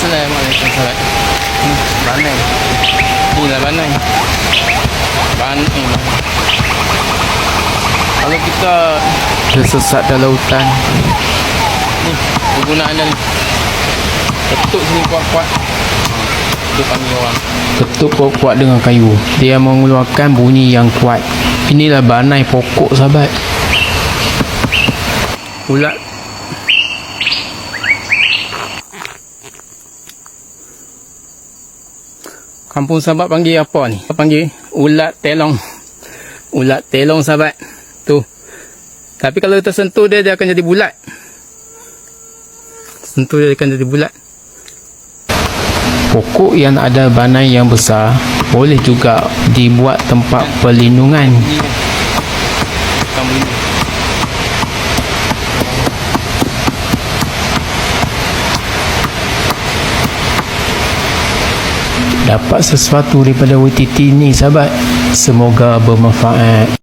Assalamualaikum sahabat. Banai. Inilah banai. Banai. Kalau kita tersesat dalam hutan, ni kegunaan dia ni. Ketuk sini kuat-kuat. Dia panggil orang. Ketuk kuat-kuat dengan kayu. Dia mengeluarkan bunyi yang kuat. Inilah banai pokok sahabat. Ulat. Kampung sahabat panggil apa ni? Panggil ulat telong. Ulat telong sahabat. Tu. Tapi kalau kita sentuh dia, dia akan jadi bulat. Sentuh dia akan jadi bulat. Pokok yang ada banai yang besar boleh juga dibuat tempat perlindungan. Dapat sesuatu daripada WTT ni sahabat. Semoga bermanfaat.